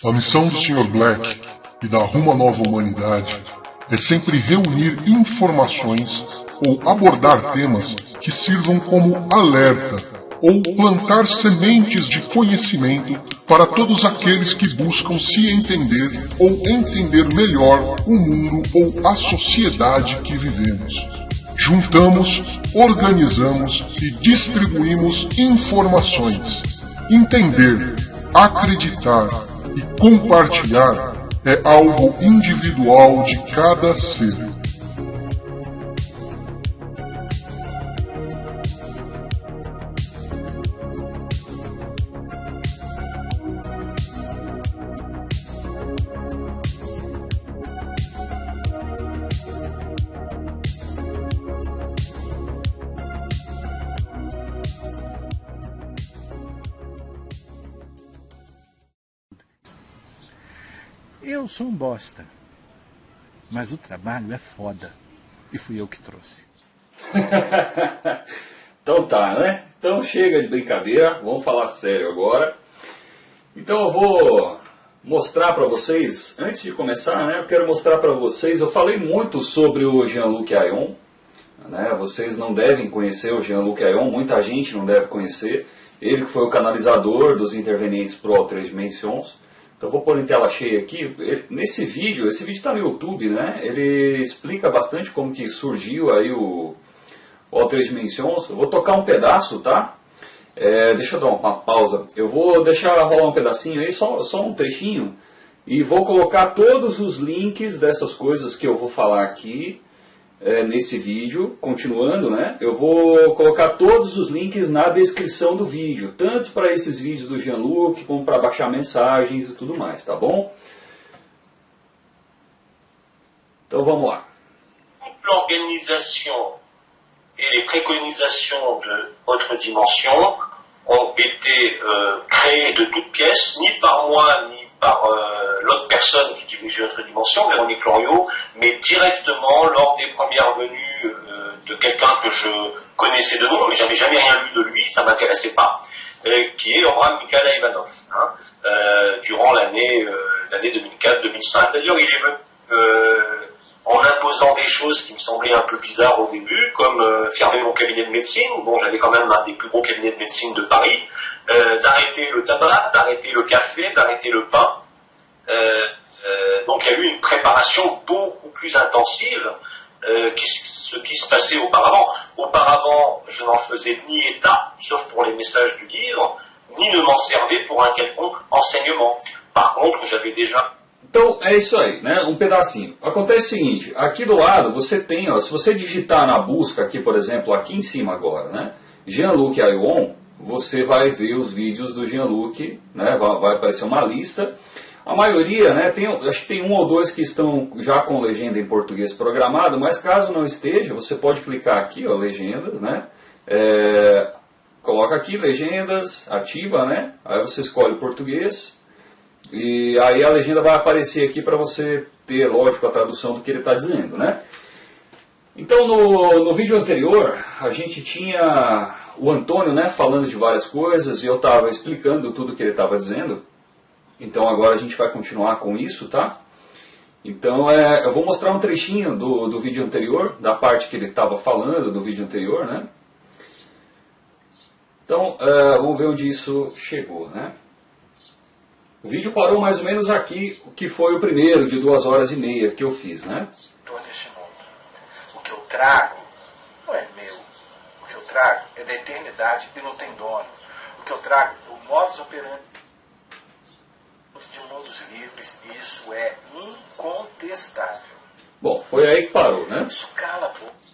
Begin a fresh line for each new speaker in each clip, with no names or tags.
A missão do Sr. Black e da Rumo à Nova Humanidade é sempre reunir informações ou abordar temas que sirvam como alerta ou plantar sementes de conhecimento para todos aqueles que buscam se entender ou entender melhor o mundo ou a sociedade que vivemos. Juntamos, organizamos e distribuímos informações. Entender, acreditar e compartilhar é algo individual de cada ser.
Eu sou um bosta, mas o trabalho é foda, e fui eu que trouxe.
Então tá, né? Então chega de brincadeira, vamos falar sério agora. Então eu vou mostrar para vocês, antes de começar, né? Eu quero mostrar para vocês, eu falei muito sobre o Jean-Luc Ayon, né? Vocês não devem conhecer o Jean-Luc Ayon, muita gente não deve conhecer. Ele que foi o canalizador dos intervenientes pro Três Dimensões. Então vou pôr em tela cheia aqui, nesse vídeo, esse vídeo está no YouTube, né? Ele explica bastante como que surgiu aí o Três Dimensões. Eu vou tocar um pedaço, tá? Deixa eu dar uma pausa. Eu vou deixar rolar um pedacinho aí, só um trechinho. E vou colocar todos os links dessas coisas que eu vou falar aqui nesse vídeo, continuando, né? Eu vou colocar todos os links na descrição do vídeo, tanto para esses vídeos do Jean-Luc, como para baixar mensagens e tudo mais, tá bom? Então vamos lá.
L'organisation et les préconisations de Autre Dimension ont été créées de toutes pièces, ni par moi, ni par l'autre personne qui dirigeait Autre Dimension, Véronique Loriot, mais directement lors des premières venues de quelqu'un que je connaissais de nom, mais j'avais jamais rien lu de lui, ça m'intéressait pas, qui est Omram Mikhail Ivanov, durant l'année 2004-2005. D'ailleurs, il est venu en imposant des choses qui me semblaient un peu bizarres au début, comme fermer mon cabinet de médecine, bon, j'avais quand même un des plus gros cabinets de médecine de Paris, d'arrêter le tabac, d'arrêter le café, d'arrêter le pain. Donc il y a eu une préparation beaucoup plus intensive ce qui se passait auparavant. Auparavant, je n'en faisais ni état, sauf pour les messages du livre, ni ne m'en servais pour un quelconque enseignement. Par contre, j'avais déjà...
Então é isso aí, né? Um pedacinho. Acontece o seguinte, aqui do lado você tem, ó, se você digitar na busca aqui, por exemplo, aqui em cima agora, né? Jean-Luc Ayon, você vai ver os vídeos do Jean-Luc, né? Vai aparecer uma lista. A maioria, né? Acho que tem um ou dois que estão já com legenda em português programado, mas caso não esteja, você pode clicar aqui, ó, legendas, né? Coloca aqui legendas, ativa, né? Aí você escolhe o português. E aí a legenda vai aparecer aqui para você ter, lógico, a tradução do que ele está dizendo, né? Então no vídeo anterior a gente tinha o Antônio, né, falando de várias coisas e eu estava explicando tudo que ele estava dizendo. Então agora a gente vai continuar com isso, tá? Então eu vou mostrar um trechinho do vídeo anterior, da parte que ele estava falando do vídeo anterior, né? Então vamos ver onde isso chegou, né? O vídeo parou mais ou menos aqui, que foi o primeiro de 2h30 que eu fiz, né?
Neste mundo. O que eu trago não é meu. O que eu trago é da eternidade e não tem dono. O que eu trago é o modus operandi de mundos livres, e isso é incontestável.
Bom, foi aí que parou, né?
Isso cala a boca.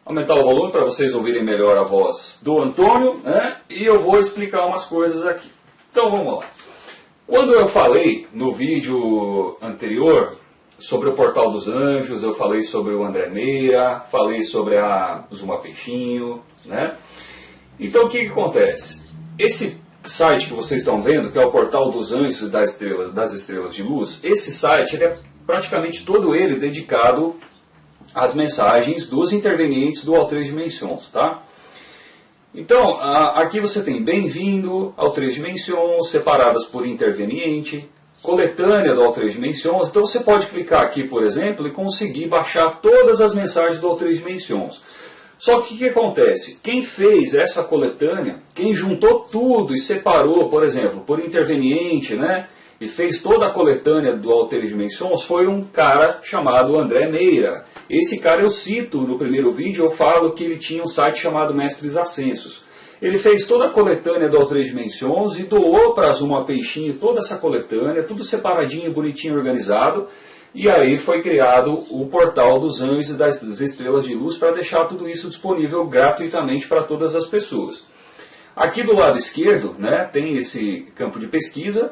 Aumentar o volume para vocês ouvirem melhor a voz do Antônio, né? E eu vou explicar umas coisas aqui. Então vamos lá. Quando eu falei no vídeo anterior sobre o Portal dos Anjos, eu falei sobre o André Meira, falei sobre a Zuma Peixinho, né? Então o que acontece? Esse site que vocês estão vendo, que é o Portal dos Anjos das Estrelas de Luz, esse site ele é praticamente todo ele dedicado às mensagens dos intervenientes do Três Dimensões, tá? Então, aqui você tem bem-vindo ao 3 dimensões, separadas por interveniente, coletânea do ao 3 dimensões. Então você pode clicar aqui, por exemplo, e conseguir baixar todas as mensagens do ao 3 dimensões. Só que o que acontece? Quem fez essa coletânea, quem juntou tudo e separou, por exemplo, por interveniente, né, e fez toda a coletânea do ao 3 dimensões, foi um cara chamado André Meira. Esse cara eu cito no primeiro vídeo, eu falo que ele tinha um site chamado Mestres Ascensos. Ele fez toda a coletânea do ao 3 dimensões e doou para a Zuma Peixinho toda essa coletânea, tudo separadinho, bonitinho, organizado. E aí foi criado o Portal dos Anjos e das Estrelas de Luz para deixar tudo isso disponível gratuitamente para todas as pessoas. Aqui do lado esquerdo, né, tem esse campo de pesquisa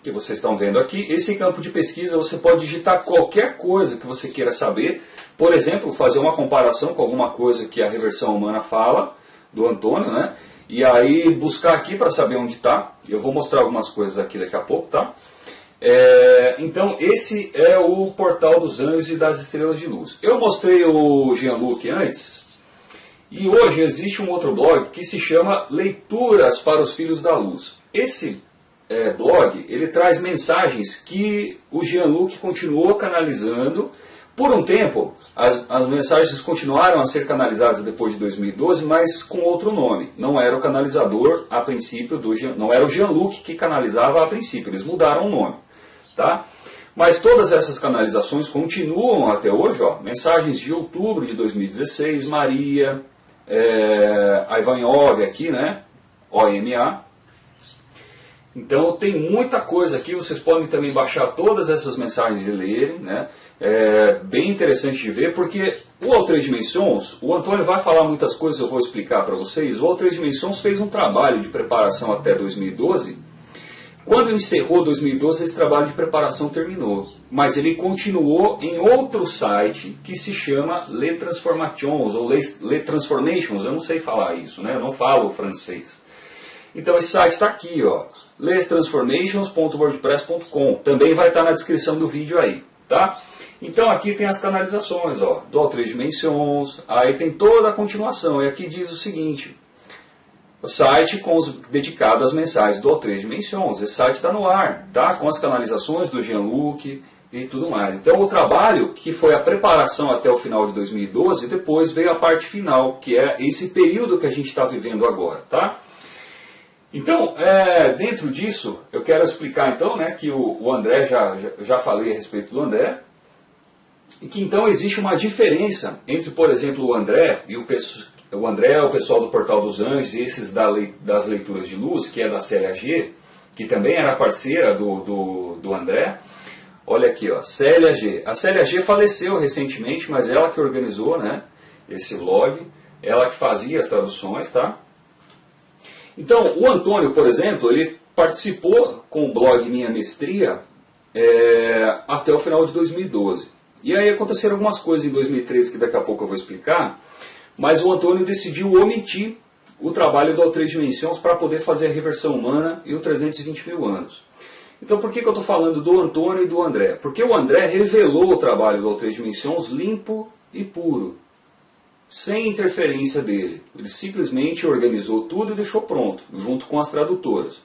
que vocês estão vendo aqui. Esse campo de pesquisa você pode digitar qualquer coisa que você queira saber. Por exemplo, fazer uma comparação com alguma coisa que a Reversão Humana fala, do Antônio, né? E aí buscar aqui para saber onde está. Eu vou mostrar algumas coisas aqui daqui a pouco, tá? Então esse é o Portal dos Anjos e das Estrelas de Luz. Eu mostrei o Jean-Luc antes, e hoje existe um outro blog que se chama Leituras para os Filhos da Luz. Esse blog, ele traz mensagens que o Jean-Luc continuou canalizando. Por um tempo, as mensagens continuaram a ser canalizadas depois de 2012, mas com outro nome. Não era o canalizador a princípio, não era o Jean-Luc que canalizava a princípio, eles mudaram o nome. Tá? Mas todas essas canalizações continuam até hoje. Ó, mensagens de outubro de 2016, Maria, Ivanov aqui, né? OMA. Então tem muita coisa aqui, vocês podem também baixar todas essas mensagens e lerem, né? É bem interessante de ver, porque o ao 3 dimensões, o Antônio vai falar muitas coisas, eu vou explicar para vocês. O ao 3 dimensões fez um trabalho de preparação até 2012. Quando encerrou 2012, esse trabalho de preparação terminou. Mas ele continuou em outro site que se chama Les Transformations, ou Les Transformations, eu não sei falar isso, né? Eu não falo francês. Então esse site está aqui, ó, lestransformations.wordpress.com. Também vai estar na descrição do vídeo aí, tá? Então aqui tem as canalizações, ó, do ao 3 dimensões, aí tem toda a continuação, e aqui diz o seguinte: o site dedicado às mensagens do ao 3 dimensões. Esse site está no ar, tá? Com as canalizações do Jean-Luc e tudo mais. Então o trabalho, que foi a preparação até o final de 2012, depois veio a parte final, que é esse período que a gente está vivendo agora, tá? Então, dentro disso, eu quero explicar então, né, que o André, já falei a respeito do André, e que então existe uma diferença entre, por exemplo, o André e o André é o pessoal do Portal dos Anjos, e esses das Leituras de Luz, que é da Célia G, que também era parceira do André. Olha aqui, ó, Célia G. A Célia G faleceu recentemente, mas ela que organizou, né, esse blog, ela que fazia as traduções, tá? Então, o Antônio, por exemplo, ele participou com o blog Minha Mestria até o final de 2012. E aí aconteceram algumas coisas em 2013 que daqui a pouco eu vou explicar, mas o Antônio decidiu omitir o trabalho do ao 3 dimensões para poder fazer a Reversão Humana e o 320 mil anos. Então por que eu estou falando do Antônio e do André? Porque o André revelou o trabalho do ao 3 dimensões limpo e puro, sem interferência dele. Ele simplesmente organizou tudo e deixou pronto, junto com as tradutoras.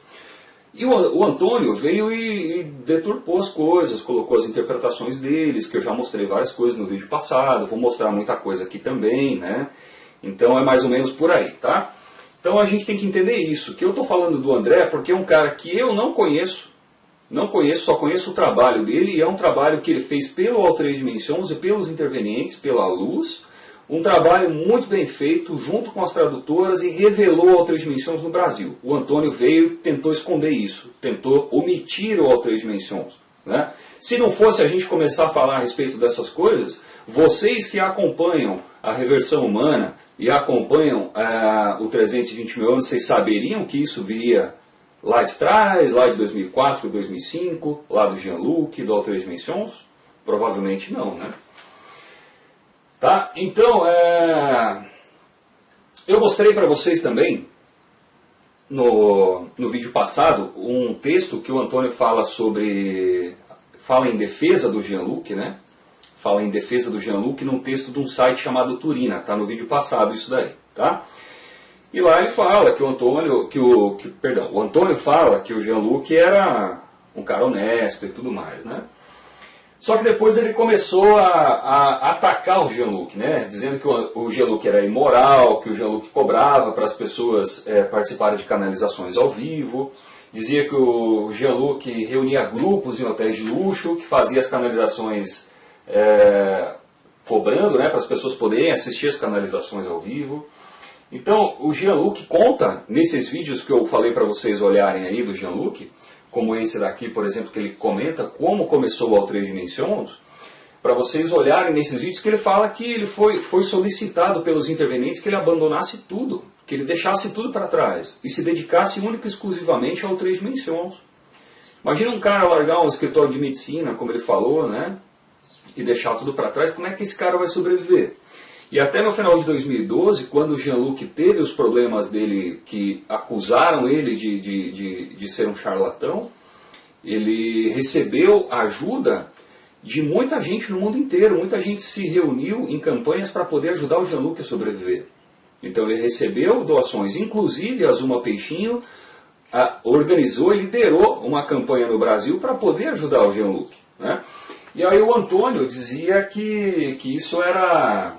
E o Antônio veio e deturpou as coisas, colocou as interpretações deles, que eu já mostrei várias coisas no vídeo passado, vou mostrar muita coisa aqui também, né? Então é mais ou menos por aí, tá? Então a gente tem que entender isso, que eu estou falando do André porque é um cara que eu não conheço, só conheço o trabalho dele, e é um trabalho que ele fez pelo ao 3 dimensões e pelos intervenientes, pela luz, um trabalho muito bem feito, junto com as tradutoras, e revelou o ao 3 dimensões no Brasil. O Antônio veio e tentou esconder isso, tentou omitir o ao 3 dimensões, né? Se não fosse a gente começar a falar a respeito dessas coisas, vocês que acompanham a Reversão Humana e acompanham o 320 mil anos, vocês saberiam que isso viria lá de trás, lá de 2004, 2005, lá do Jean-Luc, do ao 3 dimensões? Provavelmente não, né? Tá? Então, eu mostrei para vocês também, no vídeo passado, um texto que o Antônio fala em defesa do Jean-Luc, né? Fala em defesa do Jean-Luc num texto de um site chamado Turina, tá no vídeo passado isso daí, tá? E lá ele fala que o Antônio, o Antônio fala que o Jean-Luc era um cara honesto e tudo mais, né? Só que depois ele começou a atacar o Jean-Luc, né? Dizendo que o Jean-Luc era imoral, que o Jean-Luc cobrava para as pessoas participarem de canalizações ao vivo. Dizia que o Jean-Luc reunia grupos em hotéis de luxo, que fazia as canalizações cobrando, né, para as pessoas poderem assistir as canalizações ao vivo. Então, o Jean-Luc conta, nesses vídeos que eu falei para vocês olharem aí do Jean-Luc, como esse daqui, por exemplo, que ele comenta como começou o Ao Três Dimensões, para vocês olharem nesses vídeos que ele fala que ele foi solicitado pelos intervenientes que ele abandonasse tudo, que ele deixasse tudo para trás e se dedicasse única e exclusivamente ao Três Dimensões. Imagina um cara largar um escritório de medicina, como ele falou, né, e deixar tudo para trás, como é que esse cara vai sobreviver? E até no final de 2012, quando o Jean-Luc teve os problemas dele, que acusaram ele de ser um charlatão, ele recebeu ajuda de muita gente no mundo inteiro. Muita gente se reuniu em campanhas para poder ajudar o Jean-Luc a sobreviver. Então ele recebeu doações, inclusive a Zuma Peixinho organizou e liderou uma campanha no Brasil para poder ajudar o Jean-Luc, né? E aí o Antônio dizia que isso era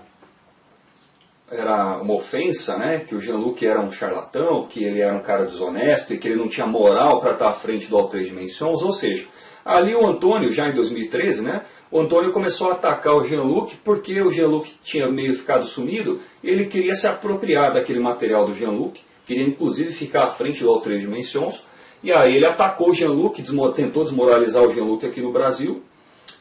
uma ofensa, né? Que o Jean-Luc era um charlatão, que ele era um cara desonesto e que ele não tinha moral para estar à frente do Ao Três Dimensões. Ou seja, ali o Antônio, já em 2013, né? O Antônio começou a atacar o Jean-Luc porque o Jean-Luc tinha meio ficado sumido e ele queria se apropriar daquele material do Jean-Luc, queria inclusive ficar à frente do Ao Três Dimensões. E aí ele atacou o Jean-Luc, tentou desmoralizar o Jean-Luc aqui no Brasil,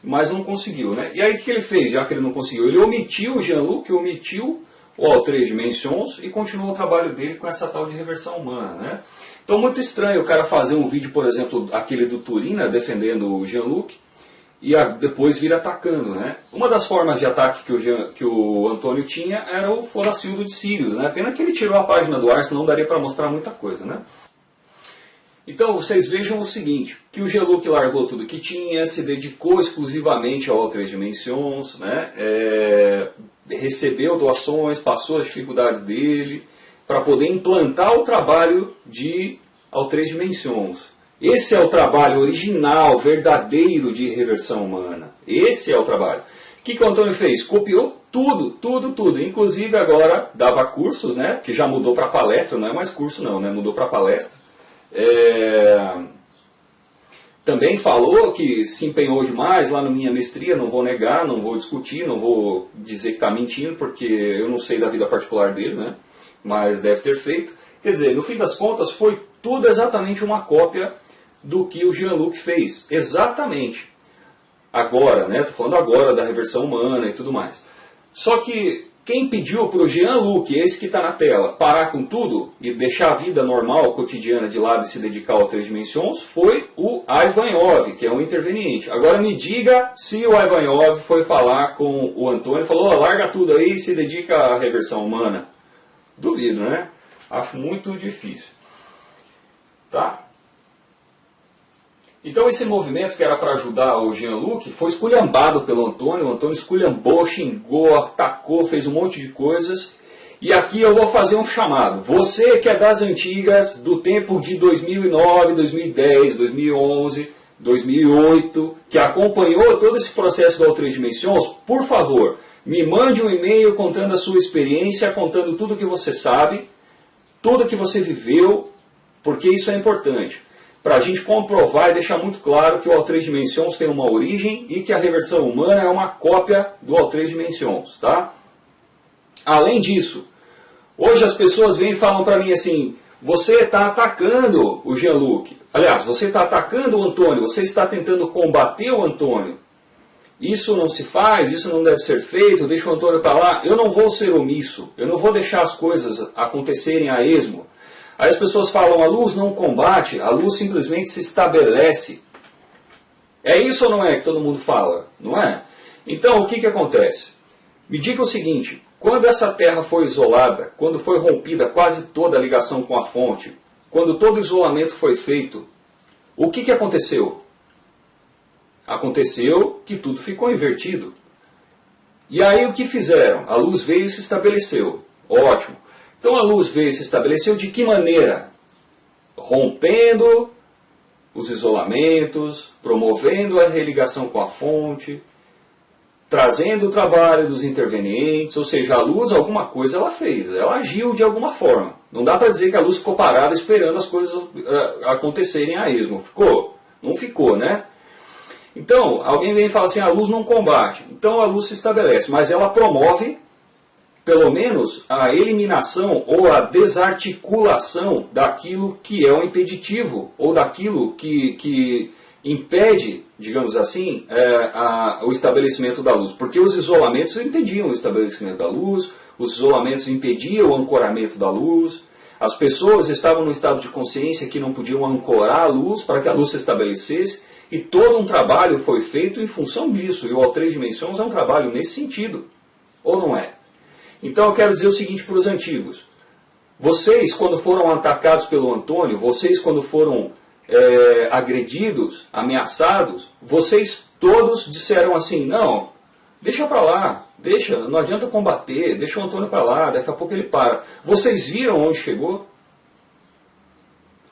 mas não conseguiu, né? E aí o que ele fez, já que ele não conseguiu? Ele omitiu o Jean-Luc, omitiu o Ao Três Dimensões e continuou o trabalho dele com essa tal de reversão humana, né? Então muito estranho o cara fazer um vídeo, por exemplo, aquele do Turina defendendo o Jean-Luc e depois vir atacando, né? Uma das formas de ataque que o Antônio tinha era o Foracildo de Sírios, né? Pena que ele tirou a página do ar, senão daria para mostrar muita coisa, né? Então vocês vejam o seguinte, que o Jean-Luc largou tudo que tinha, se dedicou exclusivamente ao Três Dimensões, né? Recebeu doações, passou as dificuldades dele, para poder implantar o trabalho de Ao Três Dimensões. Esse é o trabalho original, verdadeiro de reversão humana. Esse é o trabalho. O que o Antônio fez? Copiou tudo. Inclusive agora dava cursos, né? Que já mudou para palestra, não é mais curso não, né? Mudou para palestra. Também falou que se empenhou demais lá na minha mestria, não vou negar, não vou discutir, não vou dizer que está mentindo, porque eu não sei da vida particular dele, né? Mas deve ter feito. Quer dizer, no fim das contas, foi tudo exatamente uma cópia do que o Jean-Luc fez. Exatamente. Agora, né? Estou falando agora da reversão humana e tudo mais. Só que quem pediu para o Jean-Luc, esse que está na tela, parar com tudo e deixar a vida normal, cotidiana de lado e se dedicar ao Três Dimensões, foi o Ivanov, que é um interveniente. Agora me diga se o Ivanov foi falar com o Antônio e falou, larga tudo aí e se dedica à reversão humana. Duvido, né? Acho muito difícil. Tá? Então esse movimento que era para ajudar o Jean-Luc foi esculhambado pelo Antônio. O Antônio esculhambou, xingou, atacou, fez um monte de coisas. E aqui eu vou fazer um chamado. Você que é das antigas, do tempo de 2009, 2010, 2011, 2008, que acompanhou todo esse processo do Ao Três Dimensões, por favor, me mande um e-mail contando a sua experiência, contando tudo que você sabe, tudo que você viveu, porque isso é importante. Para a gente comprovar e deixar muito claro que o Ao Três Dimensões tem uma origem e que a reversão humana é uma cópia do Ao Três Dimensões, tá? Além disso, hoje as pessoas vêm e falam para mim assim, você está atacando o Jean-Luc. Aliás, você está atacando o Antônio, você está tentando combater o Antônio. Isso não se faz, isso não deve ser feito, deixa o Antônio para lá. Eu não vou ser omisso, eu não vou deixar as coisas acontecerem a esmo. Aí as pessoas falam, a luz não combate, a luz simplesmente se estabelece. É isso ou não é que todo mundo fala? Não é? Então o que acontece? Me diga o seguinte, quando essa terra foi isolada, quando foi rompida quase toda a ligação com a fonte, quando todo o isolamento foi feito, o que aconteceu? Aconteceu que tudo ficou invertido. E aí o que fizeram? A luz veio e se estabeleceu. Ótimo. Então a luz veio e se estabeleceu de que maneira? Rompendo os isolamentos, promovendo a religação com a fonte, trazendo o trabalho dos intervenientes, ou seja, a luz alguma coisa ela fez, ela agiu de alguma forma. Não dá para dizer que a luz ficou parada esperando as coisas acontecerem a esmo. Ficou? Não ficou, né? Então, alguém vem e fala assim, a luz não combate. Então a luz se estabelece, mas ela promove, pelo menos, a eliminação ou a desarticulação daquilo que é o impeditivo, ou daquilo que impede, digamos assim, o estabelecimento da luz. Porque os isolamentos impediam o estabelecimento da luz, os isolamentos impediam o ancoramento da luz, as pessoas estavam num estado de consciência que não podiam ancorar a luz para que a luz se estabelecesse, e todo um trabalho foi feito em função disso, e o Ao Três Dimensões é um trabalho nesse sentido, ou não é? Então eu quero dizer o seguinte para os antigos, vocês quando foram atacados pelo Antônio, vocês quando foram agredidos, ameaçados, vocês todos disseram assim, não, deixa para lá, deixa, não adianta combater, deixa o Antônio para lá, daqui a pouco ele para. Vocês viram onde chegou?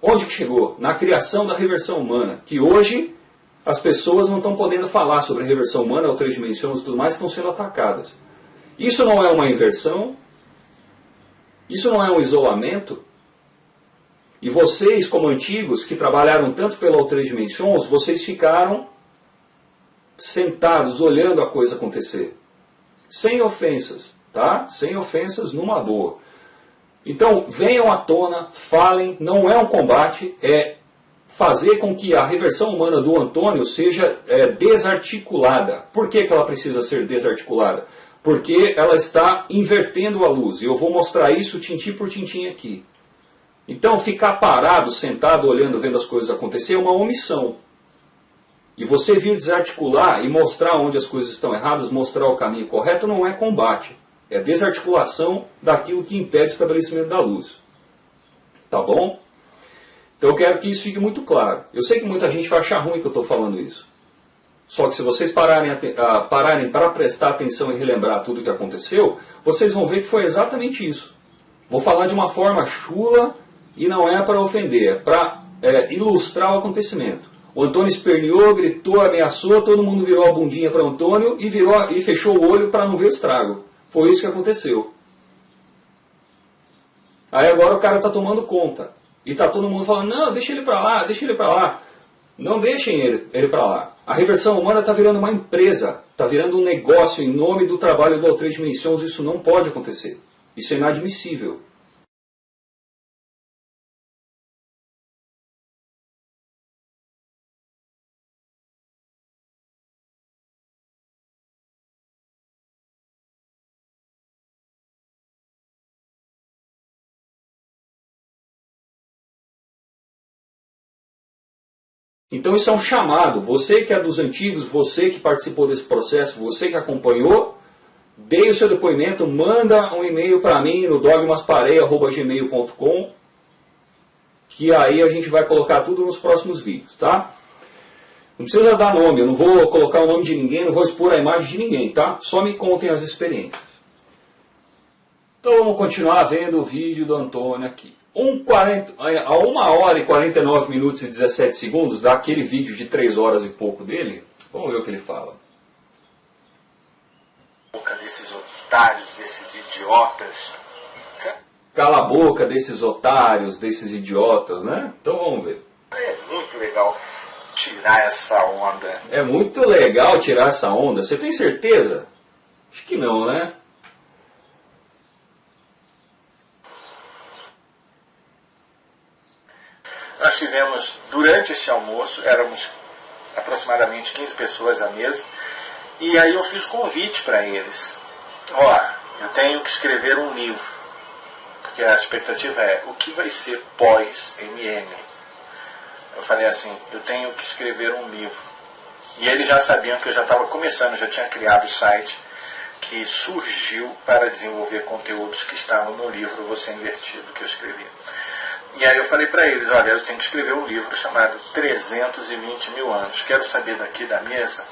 Onde que chegou? Na criação da reversão humana, que hoje as pessoas não estão podendo falar sobre a reversão humana, ou três dimensões e tudo mais, estão sendo atacadas. Isso não é uma inversão? Isso não é um isolamento? E vocês, como antigos, que trabalharam tanto pela Três Dimensões, vocês ficaram sentados, olhando a coisa acontecer. Sem ofensas, tá? Sem ofensas, numa boa. Então, venham à tona, falem, não é um combate, é fazer com que a reversão humana do Antônio seja desarticulada. Por que ela precisa ser desarticulada? Porque ela está invertendo a luz. E eu vou mostrar isso tintim por tintim aqui. Então, ficar parado, sentado, olhando, vendo as coisas acontecer é uma omissão. E você vir desarticular e mostrar onde as coisas estão erradas, mostrar o caminho correto, não é combate. É desarticulação daquilo que impede o estabelecimento da luz. Tá bom? Então eu quero que isso fique muito claro. Eu sei que muita gente vai achar ruim que eu estou falando isso. Só que se vocês pararem para prestar atenção e relembrar tudo o que aconteceu, vocês vão ver que foi exatamente isso. Vou falar de uma forma chula e não é para ofender, é para ilustrar o acontecimento. O Antônio esperneou, gritou, ameaçou, todo mundo virou a bundinha para o Antônio e fechou o olho para não ver o estrago. Foi isso que aconteceu. Aí agora o cara está tomando conta. E está todo mundo falando, não, deixa ele para lá, deixa ele para lá. Não deixem ele para lá. A reversão humana está virando uma empresa, está virando um negócio em nome do trabalho do Ao Três Dimensões. Isso não pode acontecer. Isso é inadmissível. Então isso é um chamado. Você que é dos antigos, você que participou desse processo, você que acompanhou, dê o seu depoimento, manda um e-mail para mim no dogmasparei@gmail.com, que aí a gente vai colocar tudo nos próximos vídeos, tá? Não precisa dar nome, eu não vou colocar o nome de ninguém, não vou expor a imagem de ninguém, tá? Só me contem as experiências. Então vamos continuar vendo o vídeo do Antônio aqui. A 1h e 49 minutos e 17 segundos daquele vídeo de 3 horas e pouco dele, vamos ver o que ele fala.
Boca desses otários, desses idiotas.
Cala a boca desses otários, desses idiotas, né? Então vamos ver.
É muito legal tirar essa onda.
É muito legal tirar essa onda. Você tem certeza? Acho que não, né?
Nós tivemos, durante esse almoço, éramos aproximadamente 15 pessoas à mesa, e aí eu fiz convite para eles. Eu tenho que escrever um livro, porque a expectativa é, o que vai ser pós-MM? Eu falei assim, eu tenho que escrever um livro. E eles já sabiam que eu já estava começando, já tinha criado o site que surgiu para desenvolver conteúdos que estavam no livro Você Invertido, que eu escrevi. E aí eu falei para eles, olha, eu tenho que escrever um livro chamado 320 mil anos. Quero saber daqui da mesa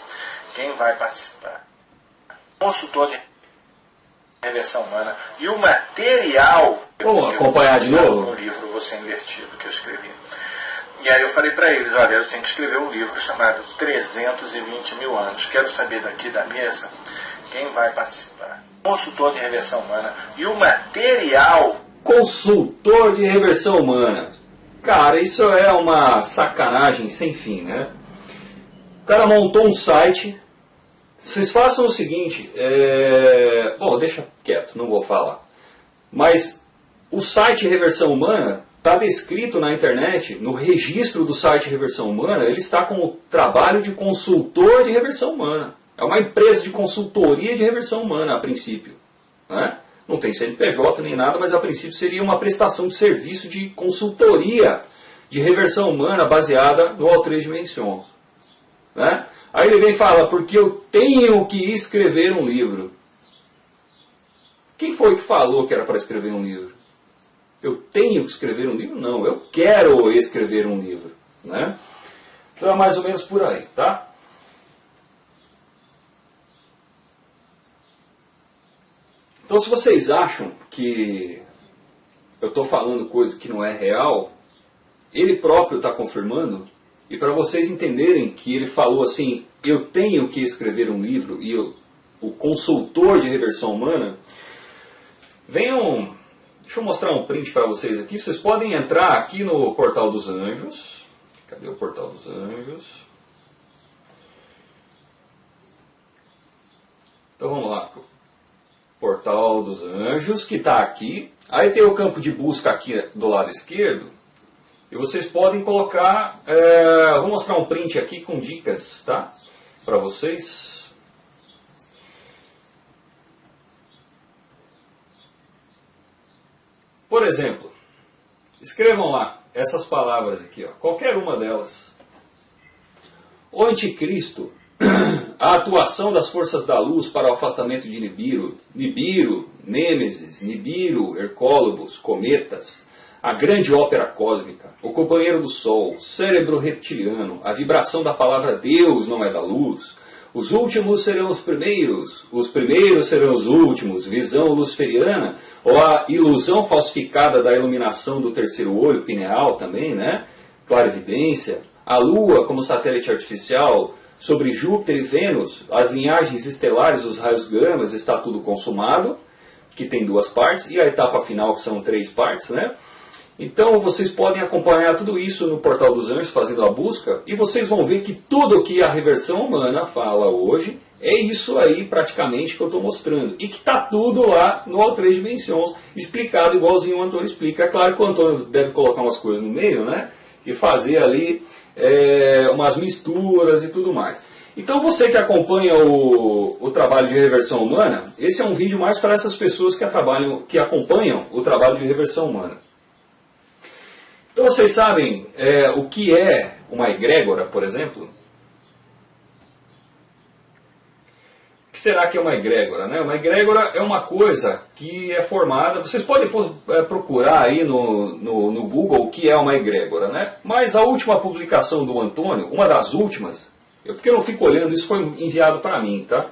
quem vai participar. Consultor de... Reversão Humana e o material
Vamos acompanhar de novo?
no livro Você Invertido, que eu escrevi. E aí eu falei para eles, olha, eu tenho que escrever um livro chamado 320 mil anos. Quero saber daqui da mesa quem vai participar. Consultor de reversão humana e o material.
Consultor de reversão humana. Cara, isso é uma sacanagem sem fim, né? O cara montou um site. Vocês façam o seguinte, bom, deixa quieto, não vou falar. Mas o site Reversão Humana está descrito na internet, no registro do site Reversão Humana, ele está como trabalho de consultor de reversão humana. É uma empresa de consultoria de reversão humana, a princípio. Né? Não tem CNPJ nem nada, mas a princípio seria uma prestação de serviço de consultoria de reversão humana baseada no All-Três Dimensions. Né? Aí ele vem e fala, porque eu tenho que escrever um livro. Quem foi que falou que era para escrever um livro? Eu tenho que escrever um livro? Não, eu quero escrever um livro. Né? Então é mais ou menos por aí, tá? Então se vocês acham que eu estou falando coisa que não é real, ele próprio está confirmando, e para vocês entenderem que ele falou assim, eu tenho que escrever um livro, e o consultor de reversão humana, venham, deixa eu mostrar um print para vocês aqui, vocês podem entrar aqui no Portal dos Anjos, cadê o Portal dos Anjos? Então vamos lá, Portal dos Anjos, que está aqui, aí tem o campo de busca aqui do lado esquerdo, e vocês podem colocar, eu vou mostrar um print aqui com dicas, tá? Para vocês. Por exemplo, escrevam lá essas palavras aqui, ó, qualquer uma delas. O anticristo, a atuação das forças da luz para o afastamento de Nibiru, Nêmesis, Nibiru, Hercólobos, cometas, a grande ópera cósmica, o companheiro do sol, cérebro reptiliano, a vibração da palavra Deus não é da luz, os últimos serão os primeiros serão os últimos, visão luciferiana, ou a ilusão falsificada da iluminação do terceiro olho, pineal também, né? Clarividência, a Lua como satélite artificial, sobre Júpiter e Vênus, as linhagens estelares, os raios gamas, está tudo consumado, que tem duas partes, e a etapa final, que são 3 partes, né? Então vocês podem acompanhar tudo isso no Portal dos Anjos, fazendo a busca, e vocês vão ver que tudo o que a reversão humana fala hoje é isso aí praticamente que eu estou mostrando. E que está tudo lá no All-Três Dimensions, explicado igualzinho o Antônio explica. É claro que o Antônio deve colocar umas coisas no meio, né? E fazer ali umas misturas e tudo mais. Então você que acompanha o trabalho de reversão humana, esse é um vídeo mais para essas pessoas que acompanham o trabalho de reversão humana. Então vocês sabem o que é uma egrégora, por exemplo? O que será que é uma egrégora? Né? Uma egrégora é uma coisa que é formada... Vocês podem procurar aí no Google o que é uma egrégora. Né? Mas a última publicação do Antônio, uma das últimas, porque eu não fico olhando, isso foi enviado para mim, tá?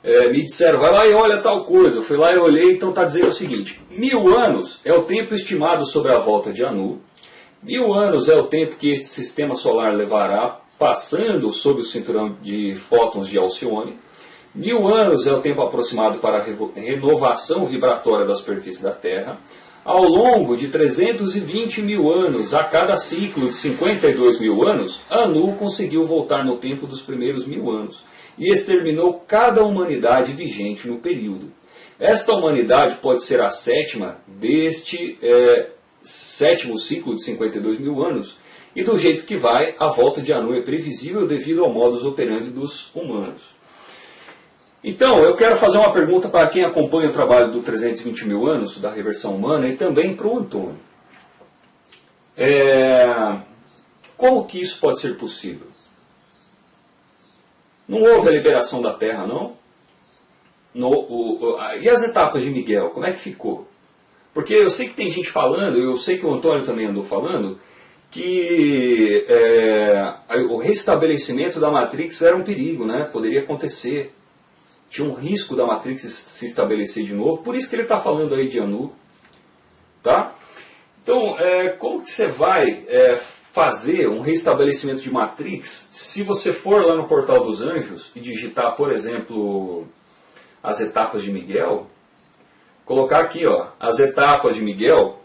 Me disseram, vai lá e olha tal coisa. Eu fui lá e olhei, então está dizendo o seguinte: 1000 anos é o tempo estimado sobre a volta de Anu. 1000 anos é o tempo que este sistema solar levará passando sob o cinturão de fótons de Alcione. 1000 anos é o tempo aproximado para a renovação vibratória da superfície da Terra. Ao longo de 320 mil anos, a cada ciclo de 52 mil anos, Anu conseguiu voltar no tempo dos primeiros 1000 anos e exterminou cada humanidade vigente no período. Esta humanidade pode ser a sétima deste sétimo ciclo de 52 mil anos, e do jeito que vai, a volta de Anu é previsível devido ao modus operandi dos humanos. Então, eu quero fazer uma pergunta para quem acompanha o trabalho do 320 mil anos, da reversão humana, e também para o Antônio. Como que isso pode ser possível? Não houve a liberação da Terra, não? E as etapas de Miguel, como é que ficou? Porque eu sei que tem gente falando, eu sei que o Antônio também andou falando, que o restabelecimento da Matrix era um perigo, né? Poderia acontecer. tinha um risco da Matrix se estabelecer de novo, por isso que ele está falando aí de Anu. Tá? Então, como que você vai fazer um restabelecimento de Matrix se você for lá no Portal dos Anjos e digitar, por exemplo, as etapas de Miguel, colocar aqui, ó, as etapas de Miguel,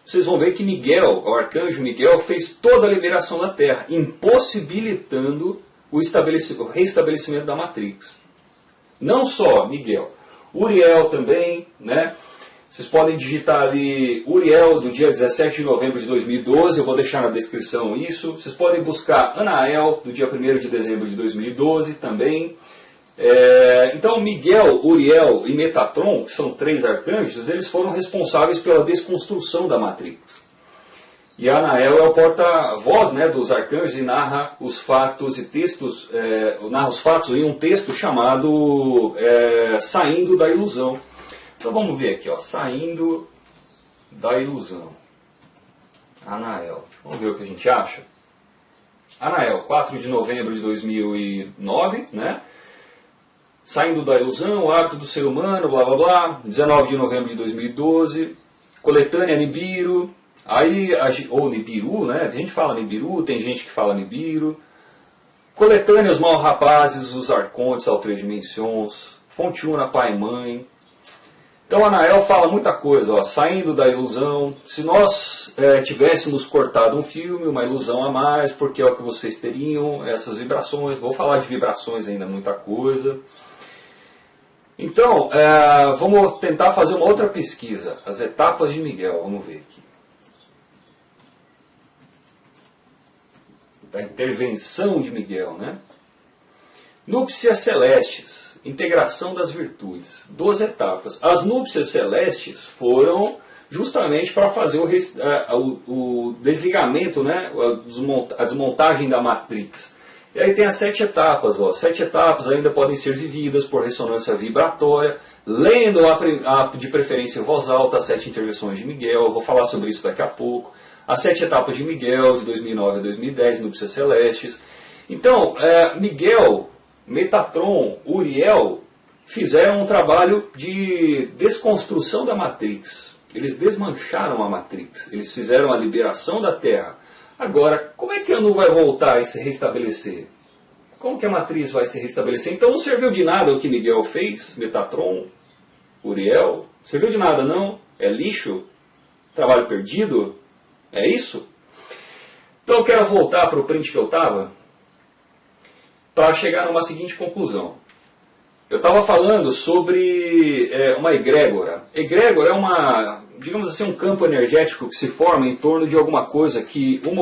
vocês vão ver que Miguel, o arcanjo Miguel, fez toda a liberação da Terra, impossibilitando o restabelecimento da Matrix. Não só Miguel, Uriel também, né? Vocês podem digitar ali Uriel do dia 17 de novembro de 2012, eu vou deixar na descrição isso. Vocês podem buscar Anael do dia 1º de dezembro de 2012 também. Então Miguel, Uriel e Metatron, que são 3 arcanjos, eles foram responsáveis pela desconstrução da Matrix. E Anael é o porta-voz, né, dos arcanjos e narra os fatos e textos, narra os fatos em um texto chamado Saindo da Ilusão. Então vamos ver aqui, ó, Saindo da Ilusão. Anael. Vamos ver o que a gente acha. Anael, 4 de novembro de 2009, né? Saindo da Ilusão, o hábito do ser humano, blá blá blá. 19 de novembro de 2012. Coletânea Nibiru. Aí, ou Nibiru, né? A gente fala Nibiru, tem gente que fala Nibiru. Coletânea Os Mal Rapazes, Os Arcontes, ao 3 Dimensões. Fonte Una, Pai e Mãe. Então Anael fala muita coisa, ó, saindo da ilusão. Se nós tivéssemos cortado um filme, uma ilusão a mais, porque é o que vocês teriam, essas vibrações. Vou falar de vibrações ainda, muita coisa. Então, vamos tentar fazer uma outra pesquisa. As etapas de Miguel, vamos ver aqui. Da intervenção de Miguel, né? Núpcias celestes. Integração das virtudes. 12 etapas. As núpcias celestes foram justamente para fazer o desligamento, né, a desmontagem da Matrix. E aí tem as 7 etapas. Ó. 7 etapas ainda podem ser vividas por ressonância vibratória, lendo de preferência em voz alta as 7 intervenções de Miguel. Eu vou falar sobre isso daqui a pouco. As 7 etapas de Miguel, de 2009 a 2010, núpcias celestes. Então, Miguel, Metatron, Uriel fizeram um trabalho de desconstrução da Matrix. Eles desmancharam a Matrix. Eles fizeram a liberação da Terra. Agora, como é que a Anu vai voltar e se restabelecer? Como que a Matrix vai se restabelecer? Então não serviu de nada o que Miguel fez, Metatron, Uriel. Serviu de nada, não? É lixo? Trabalho perdido? É isso? Então eu quero voltar para o print que eu estava, para chegar numa seguinte conclusão. Eu estava falando sobre uma egrégora. Egrégora é uma, digamos assim, um campo energético que se forma em torno de alguma coisa que uma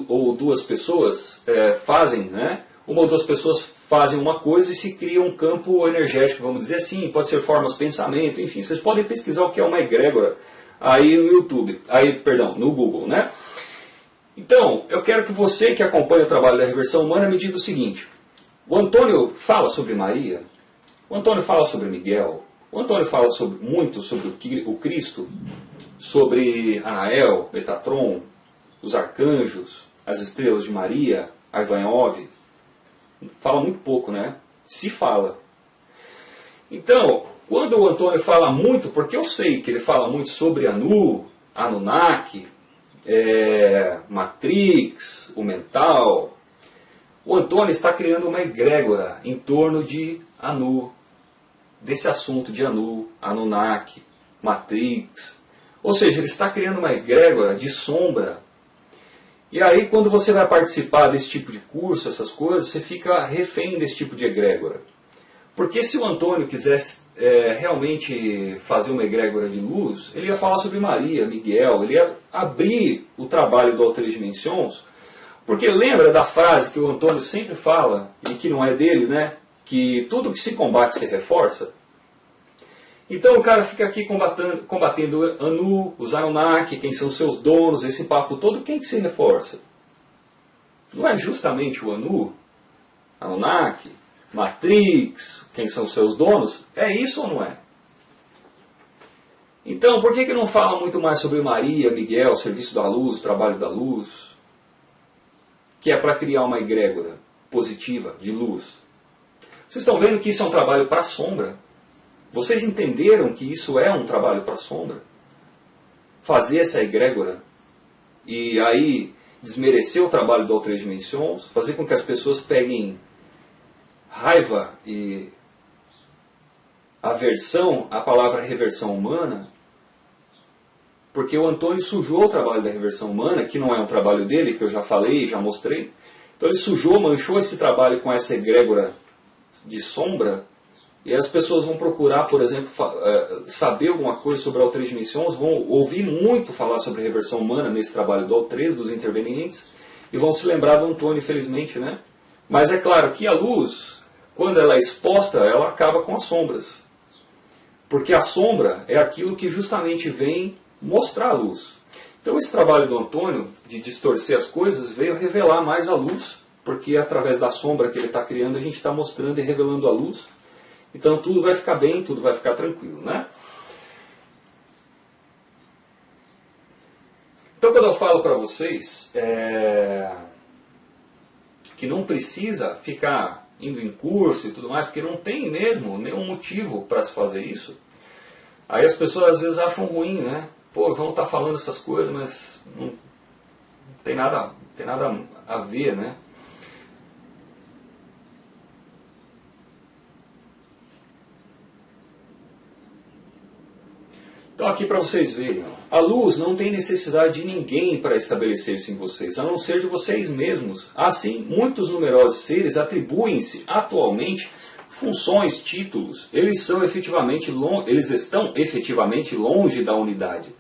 ou duas pessoas fazem, né? Uma ou duas pessoas fazem uma coisa e se cria um campo energético, vamos dizer assim. Pode ser formas, pensamento, enfim. Vocês podem pesquisar o que é uma egrégora aí no YouTube, no Google, né? Então, eu quero que você que acompanha o trabalho da Reversão Humana me diga o seguinte. O Antônio fala sobre Maria, o Antônio fala sobre Miguel, o Antônio fala muito sobre o Cristo, sobre Anael, Metatron, os arcanjos, as estrelas de Maria, Ivanhov. Fala muito pouco, né? Se fala. Então, quando o Antônio fala muito, porque eu sei que ele fala muito sobre Anu, Anunnaki, Matrix, o mental, o Antônio está criando uma egrégora em torno de Anu, desse assunto de Anu, Anunnaki, Matrix. Ou seja, ele está criando uma egrégora de sombra. E aí, quando você vai participar desse tipo de curso, essas coisas, você fica refém desse tipo de egrégora. Porque se o Antônio quisesse realmente fazer uma egrégora de luz, ele ia falar sobre Maria, Miguel, ele ia abrir o trabalho do Três Dimensões. Porque lembra da frase que o Antônio sempre fala, e que não é dele, né? Que tudo que se combate se reforça. Então o cara fica aqui combatendo Anu, os Anunnaki, quem são seus donos, esse papo todo, quem que se reforça? Não é justamente o Anu, Anunnaki, Matrix, quem são seus donos? É isso ou não é? Então, por que não fala muito mais sobre Maria, Miguel, serviço da luz, trabalho da luz? Que é para criar uma egrégora positiva, de luz. Vocês estão vendo que isso é um trabalho para a sombra? Vocês entenderam que isso é um trabalho para a sombra? Fazer essa egrégora e aí desmerecer o trabalho do Três Dimensões, fazer com que as pessoas peguem raiva e aversão à palavra reversão humana, porque o Antônio sujou o trabalho da reversão humana, que não é um trabalho dele, que eu já falei, já mostrei. Então ele sujou, manchou esse trabalho com essa egrégora de sombra, e as pessoas vão procurar, por exemplo, saber alguma coisa sobre a Três Dimensões, vão ouvir muito falar sobre reversão humana nesse trabalho do Al3, dos intervenientes, e vão se lembrar do Antônio, infelizmente, né? Mas é claro que a luz, quando ela é exposta, ela acaba com as sombras. Porque a sombra é aquilo que justamente vem mostrar a luz. Então esse trabalho do Antônio, de distorcer as coisas, veio revelar mais a luz, porque através da sombra que ele está criando, a gente está mostrando e revelando a luz. Então tudo vai ficar bem, tudo vai ficar tranquilo, né? Então quando eu falo para vocês que não precisa ficar indo em curso e tudo mais, porque não tem mesmo nenhum motivo para se fazer isso, aí as pessoas às vezes acham ruim, né? Pô, o João está falando essas coisas, mas não tem nada a ver, né? Então aqui para vocês verem, a luz não tem necessidade de ninguém para estabelecer-se em vocês, a não ser de vocês mesmos. Assim, muitos numerosos seres atribuem-se atualmente funções, títulos, eles estão efetivamente longe da unidade.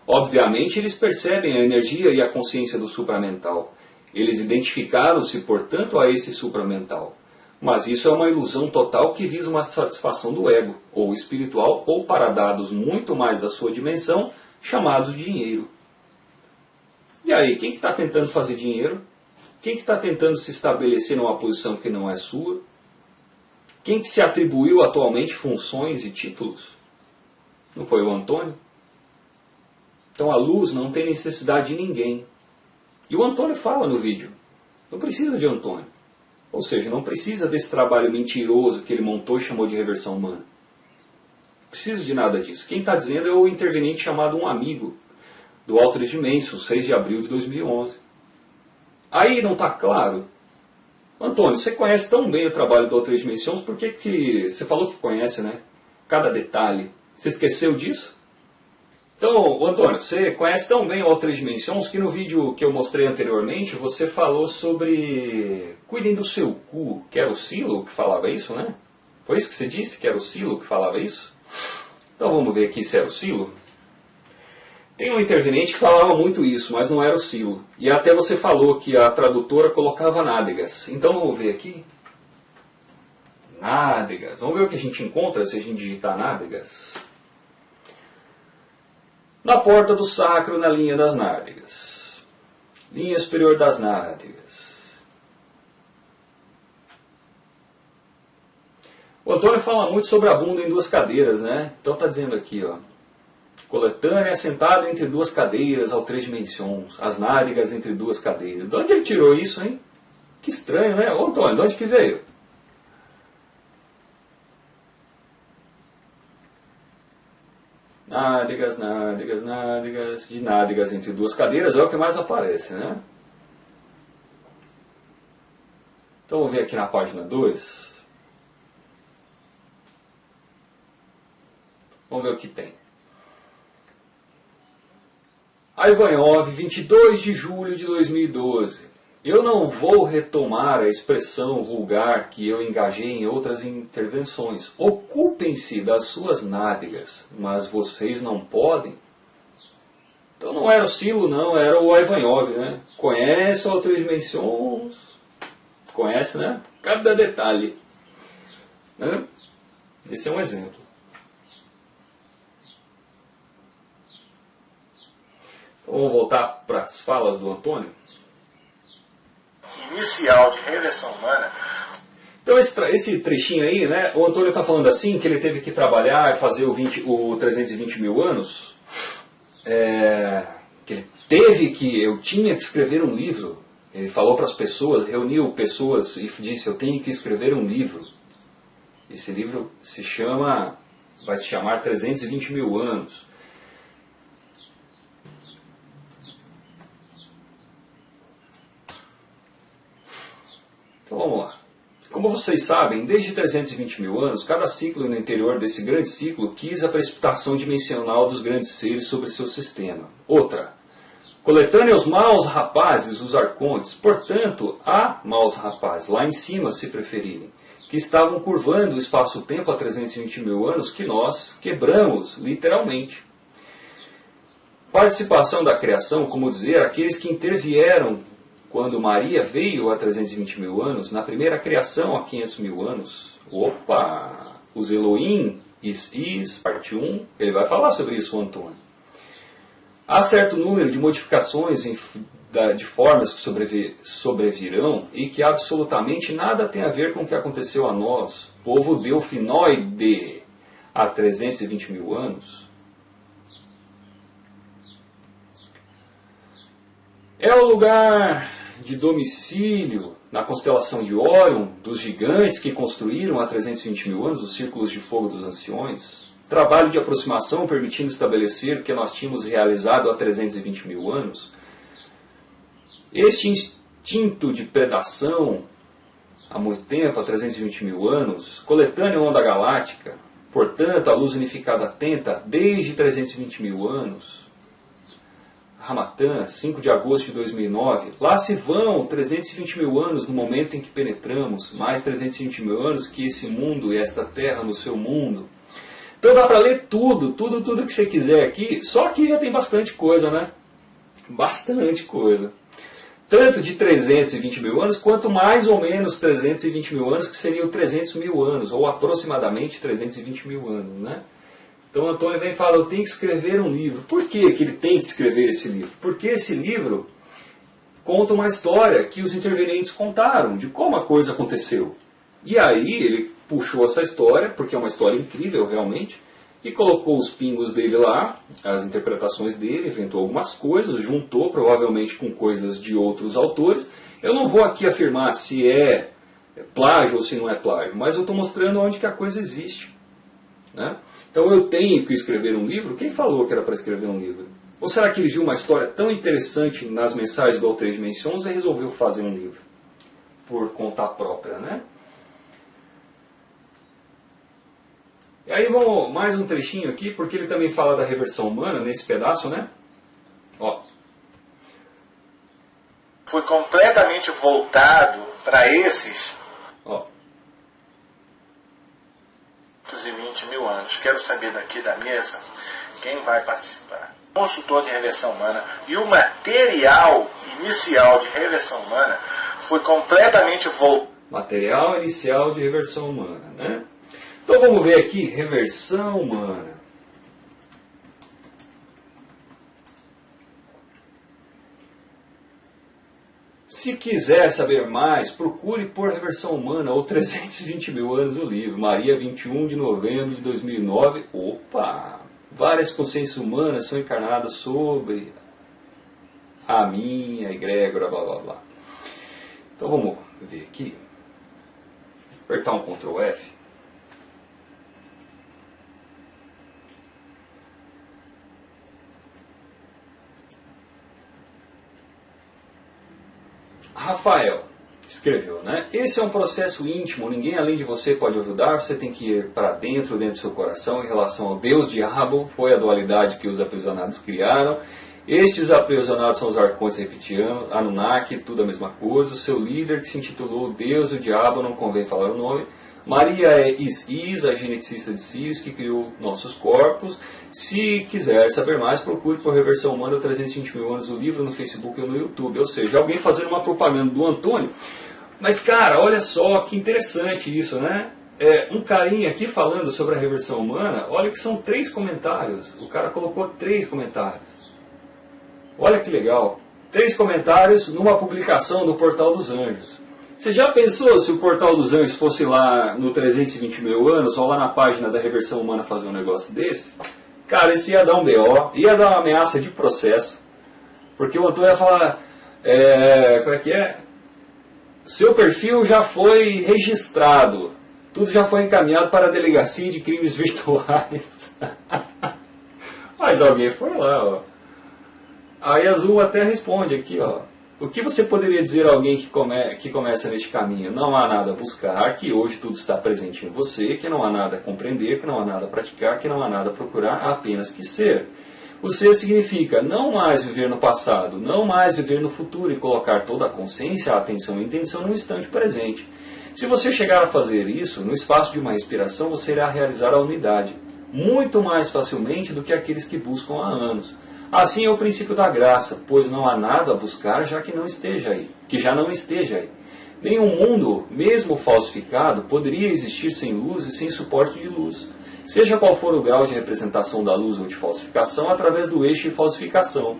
Obviamente eles percebem a energia e a consciência do supramental. Eles identificaram-se, portanto, a esse supramental. Mas isso é uma ilusão total que visa uma satisfação do ego, ou espiritual, ou para dados muito mais da sua dimensão, chamados dinheiro. E aí, quem que está tentando fazer dinheiro? Quem que está tentando se estabelecer numa posição que não é sua? Quem que se atribuiu atualmente funções e títulos? Não foi o Antônio? Então a luz não tem necessidade de ninguém. E o Antônio fala no vídeo, não precisa de Antônio. Ou seja, não precisa desse trabalho mentiroso que ele montou e chamou de reversão humana. Não precisa de nada disso. Quem está dizendo é o interveniente chamado Um Amigo, do Al3 Dimensões, 6 de abril de 2011. Aí não está claro? Antônio, você conhece tão bem o trabalho do Al3 Dimensões, por que você falou que conhece, né? Cada detalhe. Você esqueceu disso? Então, Antônio, você conhece tão bem o Al3 Dimensões que no vídeo que eu mostrei anteriormente, você falou sobre cuidem do seu cu, que era o Silo que falava isso, né? Foi isso que você disse, que era o Silo que falava isso? Então vamos ver aqui se era o Silo. Tem um interveniente que falava muito isso, mas não era o Silo. E até você falou que a tradutora colocava nádegas. Então vamos ver aqui. Nádegas. Vamos ver o que a gente encontra se a gente digitar nádegas. Na porta do sacro, na linha das nádegas. Linha superior das nádegas. O Antônio fala muito sobre a bunda em duas cadeiras, né? Então está dizendo aqui, ó. Coletânea sentado entre duas cadeiras, Al3 Dimensões. As nádegas entre duas cadeiras. De onde ele tirou isso, hein? Que estranho, né? Ô Antônio, de onde que veio? Nádegas, nádegas, nádegas. De nádegas entre duas cadeiras é o que mais aparece, né? Então vou ver aqui na página 2. Vamos ver o que tem. Ivanov, 22 de julho de 2012. Eu não vou retomar a expressão vulgar que eu engajei em outras intervenções. Ocupem-se das suas nádegas, mas vocês não podem. Então não era o Silo, não, era o Ivanov, né? Conhece o Al3 Dimensões? Conhece, né? Cada detalhe. Né? Esse é um exemplo. Então, vamos voltar para as falas do Antônio.
Inicial de reversão humana.
Então esse trechinho aí, né, o Antônio está falando assim, que ele teve que trabalhar e fazer o 320 mil anos, que eu tinha que escrever um livro. Ele falou para as pessoas, reuniu pessoas e disse, eu tenho que escrever um livro. Esse livro vai se chamar 320 mil anos. Então vamos lá. Como vocês sabem, desde 320 mil anos, cada ciclo no interior desse grande ciclo quis a precipitação dimensional dos grandes seres sobre seu sistema. Outra, coletânea os maus rapazes, os arcontes, portanto, há maus rapazes, lá em cima, se preferirem, que estavam curvando o espaço-tempo há 320 mil anos, que nós quebramos, literalmente. Participação da criação, como dizer, aqueles que intervieram quando Maria veio há 320 mil anos, na primeira criação há 500 mil anos. Opa! Os Elohim, parte 1, ele vai falar sobre isso, o Antônio. Há certo número de modificações de formas que sobrevirão e que absolutamente nada tem a ver com o que aconteceu a nós, povo delfinoide, há 320 mil anos. É o lugar de domicílio na constelação de Órion, dos gigantes que construíram há 320 mil anos os círculos de fogo dos anciões. Trabalho de aproximação permitindo estabelecer o que nós tínhamos realizado há 320 mil anos. Este instinto de predação, há muito tempo, há 320 mil anos, coletânea onda galáctica, portanto, a luz unificada atenta desde 320 mil anos. Ramatã, 5 de agosto de 2009. Lá se vão 320 mil anos no momento em que penetramos, mais 320 mil anos que esse mundo e esta terra no seu mundo. Então dá para ler tudo que você quiser aqui, só que já tem bastante coisa, né? Bastante coisa. Tanto de 320 mil anos, quanto mais ou menos 320 mil anos, que seriam 300 mil anos, ou aproximadamente 320 mil anos, né? Então Antônio vem e fala, eu tenho que escrever um livro. Por que ele tem que escrever esse livro? Porque esse livro conta uma história que os intervenientes contaram, de como a coisa aconteceu. E aí ele puxou essa história, porque é uma história incrível realmente, e colocou os pingos dele lá, as interpretações dele, inventou algumas coisas, juntou provavelmente com coisas de outros autores. Eu não vou aqui afirmar se é plágio ou se não é plágio, mas eu estou mostrando onde que a coisa existe, né? Então eu tenho que escrever um livro? Quem falou que era para escrever um livro? Ou será que ele viu uma história tão interessante nas mensagens do Três Dimensões e resolveu fazer um livro? Por conta própria, né? E aí vamos mais um trechinho aqui, porque ele também fala da reversão humana nesse pedaço, né? Ó.
Foi completamente voltado para esses 220 mil anos. Quero saber daqui da mesa quem vai participar. Consultor de reversão humana e o material inicial de reversão humana foi completamente voltado.
Material inicial de reversão humana, né? Então vamos ver aqui, reversão humana. Se quiser saber mais, procure por Reversão Humana ou 320 mil anos o livro. Maria, 21 de novembro de 2009. Opa! Várias consciências humanas são encarnadas sobre a minha egrégora, blá blá blá. Então vamos ver aqui. Apertar um Ctrl F. Rafael escreveu, né? Esse é um processo íntimo, ninguém além de você pode ajudar, você tem que ir para dentro do seu coração em relação ao Deus Diabo, foi a dualidade que os aprisionados criaram. Estes aprisionados são os arcontes reptilianos, Anunnaki, tudo a mesma coisa. O seu líder, que se intitulou Deus e o Diabo, não convém falar o nome. Maria é Isis, a geneticista de Sirius, que criou nossos corpos. Se quiser saber mais, procure por Reversão Humana 320 mil anos o livro no Facebook ou no YouTube. Ou seja, alguém fazendo uma propaganda do Antônio. Mas cara, olha só que interessante isso, né? Um carinha aqui falando sobre a reversão humana, olha que são 3 comentários. O cara colocou 3 comentários. Olha que legal. 3 comentários numa publicação do Portal dos Anjos. Você já pensou se o Portal dos Anjos fosse lá no 320 mil anos, ou lá na página da Reversão Humana fazer um negócio desse? Cara, isso ia dar um BO, ia dar uma ameaça de processo. Porque o Antônio ia falar, como é que é? Seu perfil já foi registrado. Tudo já foi encaminhado para a delegacia de crimes virtuais. Mas alguém foi lá, ó. Aí a Azul até responde aqui, ó. O que você poderia dizer a alguém que começa neste caminho? Não há nada a buscar, que hoje tudo está presente em você, que não há nada a compreender, que não há nada a praticar, que não há nada a procurar, há apenas que ser. O ser significa não mais viver no passado, não mais viver no futuro e colocar toda a consciência, a atenção e a intenção no instante presente. Se você chegar a fazer isso, no espaço de uma respiração, você irá realizar a unidade, muito mais facilmente do que aqueles que buscam há anos. Assim é o princípio da graça, pois não há nada a buscar já que não esteja aí, que já não esteja aí. Nenhum mundo, mesmo falsificado, poderia existir sem luz e sem suporte de luz. Seja qual for o grau de representação da luz ou de falsificação, através do eixo de falsificação.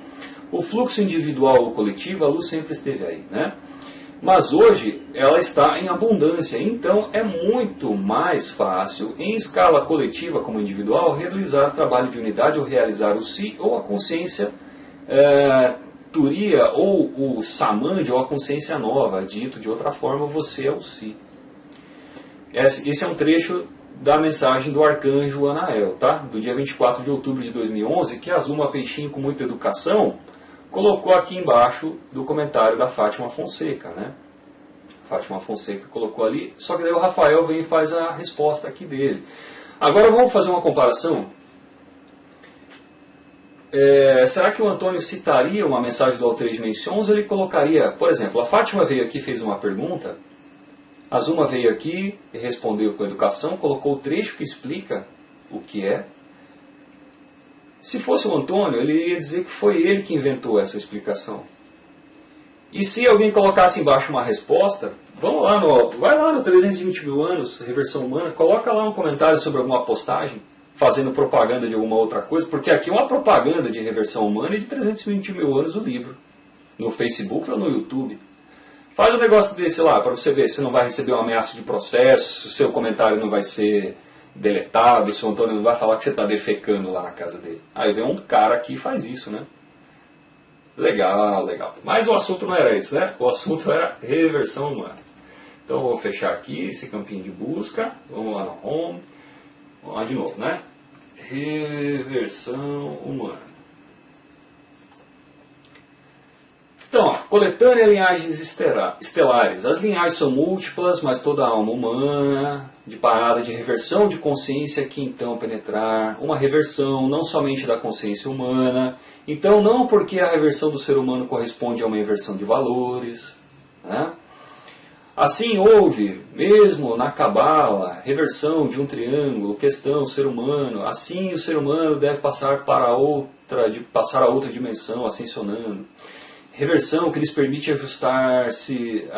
O fluxo individual ou coletivo, a luz sempre esteve aí, né? Mas hoje ela está em abundância, então é muito mais fácil, em escala coletiva como individual, realizar trabalho de unidade ou realizar o si ou a consciência Turiya ou o Samandhi ou a consciência nova, dito de outra forma, você é o si. Esse é um trecho da mensagem do arcanjo Anael, tá? Do dia 24 de outubro de 2011, que Azuma Peixinho, com muita educação, colocou aqui embaixo do comentário da Fátima Fonseca, né? Fátima Fonseca colocou ali, só que daí o Rafael vem e faz a resposta aqui dele. Agora vamos fazer uma comparação. Será que o Antônio citaria uma mensagem do Altrês Dimensions? Ele colocaria, por exemplo, a Fátima veio aqui e fez uma pergunta, a Azuma veio aqui e respondeu com educação, colocou o trecho que explica o que é. Se fosse o Antônio, ele iria dizer que foi ele que inventou essa explicação. E se alguém colocasse embaixo uma resposta, vai lá no 320 mil anos, Reversão Humana, coloca lá um comentário sobre alguma postagem, fazendo propaganda de alguma outra coisa, porque aqui é uma propaganda de Reversão Humana e de 320 mil anos o livro, no Facebook ou no YouTube. Faz um negócio desse lá, para você ver se não vai receber uma ameaça de processo, se o seu comentário não vai ser deletado, se o Antônio não vai falar que você está defecando lá na casa dele. Aí vem um cara aqui e faz isso, né? Legal, legal. Mas o assunto não era esse, né? O assunto era reversão humana. Então eu vou fechar aqui esse campinho de busca. Vamos lá no home. Vamos lá de novo, né? Reversão humana. Então, ó, coletânea linhagens estelares. As linhagens são múltiplas, mas toda a alma humana, de parada de reversão de consciência que então penetrar, uma reversão não somente da consciência humana, então não porque a reversão do ser humano corresponde a uma inversão de valores, né? Assim houve, mesmo na Cabala, reversão de um triângulo, questão, ser humano, assim o ser humano deve passar a outra dimensão, ascensionando. Reversão que lhes permite ajustarem-se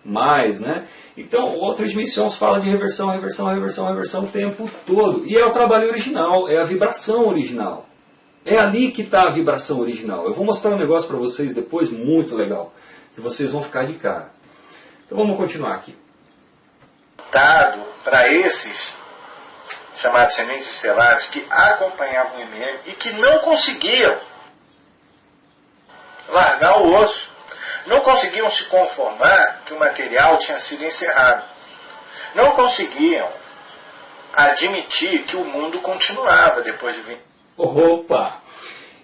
mais, né? Então, Outras Dimensões fala de reversão, reversão, reversão, reversão o tempo todo. E é o trabalho original, é a vibração original. É ali que está a vibração original. Eu vou mostrar um negócio para vocês depois muito legal, que vocês vão ficar de cara. Então vamos continuar aqui.
Dado para esses chamados sementes estelares que acompanhavam o MM e que não conseguiam largar o osso, não conseguiam se conformar que o material tinha sido encerrado, não conseguiam admitir que o mundo continuava depois de 20.
Opa!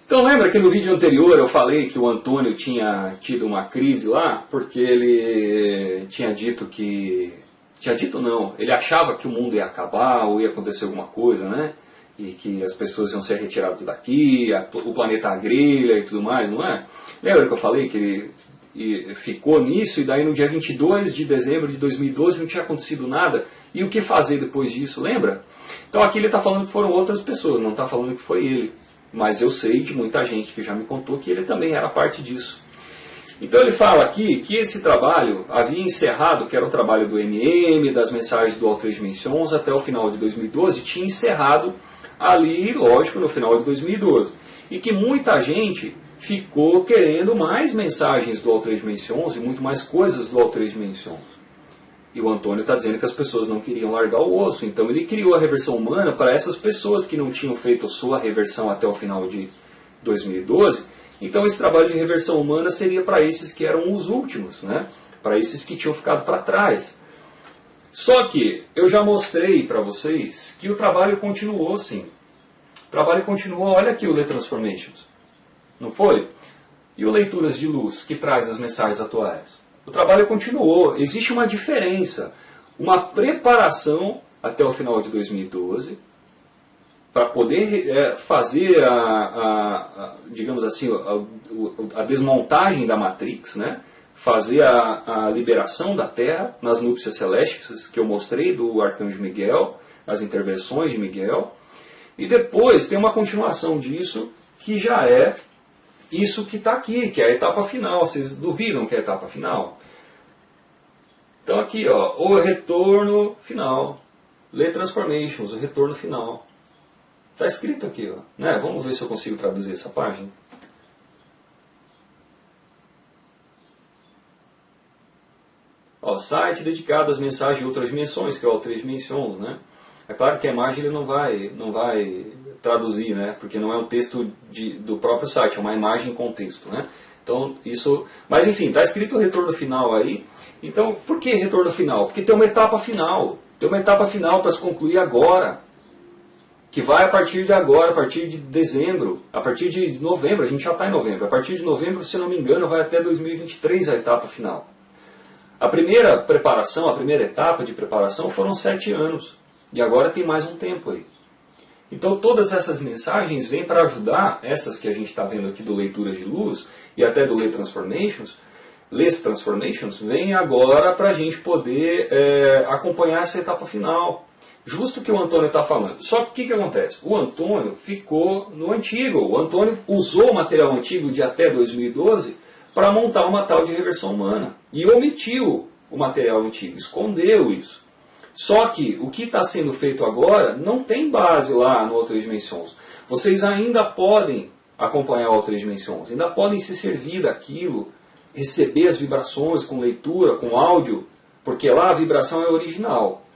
Então lembra que no vídeo anterior eu falei que o Antônio tinha tido uma crise lá, porque ele tinha dito que... Tinha dito não, ele achava que o mundo ia acabar ou ia acontecer alguma coisa, né? E que as pessoas iam ser retiradas daqui, o planeta grelha e tudo mais, não é? Lembra que eu falei que ele ficou nisso e daí no dia 22 de dezembro de 2012 não tinha acontecido nada? E o que fazer depois disso, lembra? Então aqui ele está falando que foram outras pessoas, não está falando que foi ele. Mas eu sei de muita gente que já me contou que ele também era parte disso. Então ele fala aqui que esse trabalho havia encerrado, que era o trabalho do MM, das mensagens do Altrês Dimensions, até o final de 2012, tinha encerrado ali, lógico, no final de 2012. E que muita gente ficou querendo mais mensagens do Altrês Dimensions e muito mais coisas do Altrês Dimensions. E o Antônio está dizendo que as pessoas não queriam largar o osso. Então ele criou a reversão humana para essas pessoas que não tinham feito sua reversão até o final de 2012. Então esse trabalho de reversão humana seria para esses que eram os últimos, né? Para esses que tinham ficado para trás. Só que eu já mostrei para vocês que o trabalho continuou sim. O trabalho continuou, olha aqui o The Transformations. Não foi? E o Leituras de Luz, que traz as mensagens atuais. O trabalho continuou. Existe uma diferença, uma preparação até o final de 2012 para poder fazer digamos assim, a desmontagem da Matrix, né? Fazer a liberação da Terra nas núpcias celestes que eu mostrei do Arcanjo Miguel, as intervenções de Miguel. E depois tem uma continuação disso, que já é isso que está aqui, que é a etapa final. Vocês duvidam que é a etapa final? Então aqui, ó, o retorno final. The Transformations, o retorno final. Está escrito aqui, ó, né? Vamos ver se eu consigo traduzir essa página. Ó, site dedicado às mensagens de outras dimensões, que é o Três Dimensões, né? É claro que a imagem ele não vai traduzir, né? Porque não é um texto do próprio site, é uma imagem com texto, né? Então, isso... Mas enfim, está escrito o retorno final aí. Então, por que retorno final? Porque tem uma etapa final. Tem uma etapa final para se concluir agora. Que vai a partir de agora, a partir de dezembro, a partir de novembro, a gente já está em novembro. A partir de novembro, se não me engano, vai até 2023 a etapa final. A primeira preparação, a primeira etapa de preparação foram 7 anos. E agora tem mais um tempo aí. Então todas essas mensagens vêm para ajudar, essas que a gente está vendo aqui do Leituras de Luz, e até do Les Transformations, vêm agora para a gente poder acompanhar essa etapa final. Justo o que o Antônio está falando. Só que o que acontece? O Antônio ficou no antigo. O Antônio usou o material antigo de até 2012 para montar uma tal de reversão humana. E omitiu o material antigo, escondeu isso. Só que o que está sendo feito agora não tem base lá no Outras Dimensões. Vocês ainda podem acompanhar Outras Dimensões, ainda podem se servir daquilo, receber as vibrações com leitura, com áudio, porque lá a vibração é original.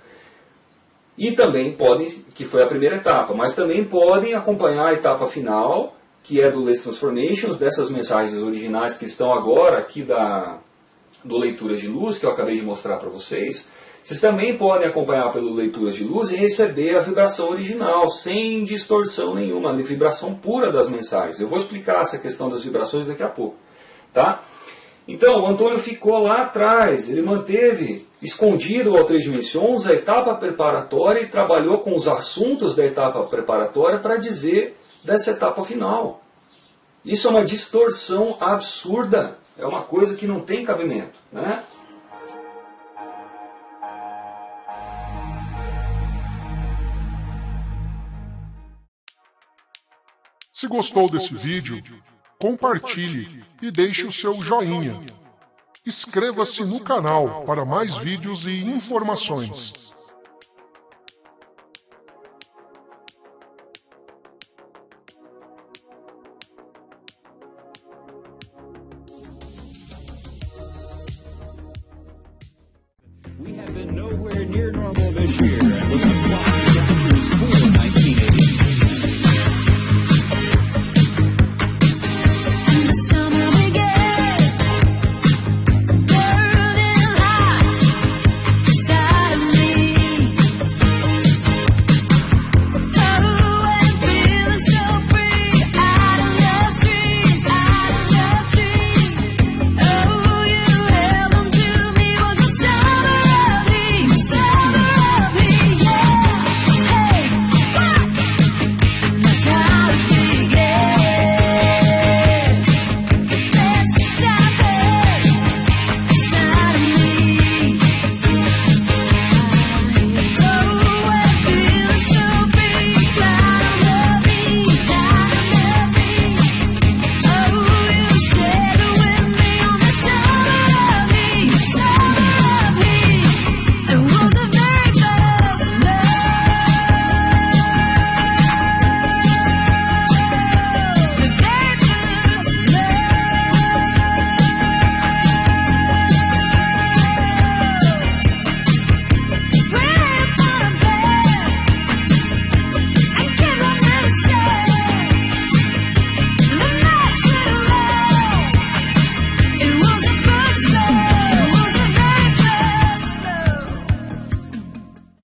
E também podem, que foi a primeira etapa, mas também podem acompanhar a etapa final, que é do Les Transformations, dessas mensagens originais que estão agora aqui do Leituras de Luz, que eu acabei de mostrar para vocês. Vocês também podem acompanhar pelo Leituras de Luz e receber a vibração original, sem distorção nenhuma, a vibração pura das mensagens. Eu vou explicar essa questão das vibrações daqui a pouco. Tá? Então, o Antônio ficou lá atrás, ele manteve escondido ao Três Dimensões a etapa preparatória e trabalhou com os assuntos da etapa preparatória para dizer dessa etapa final. Isso é uma distorção absurda, é uma coisa que não tem cabimento, né?
Se gostou desse vídeo, compartilhe e deixe o seu joinha. Inscreva-se no canal para mais vídeos e informações.
We have been nowhere near normal this year.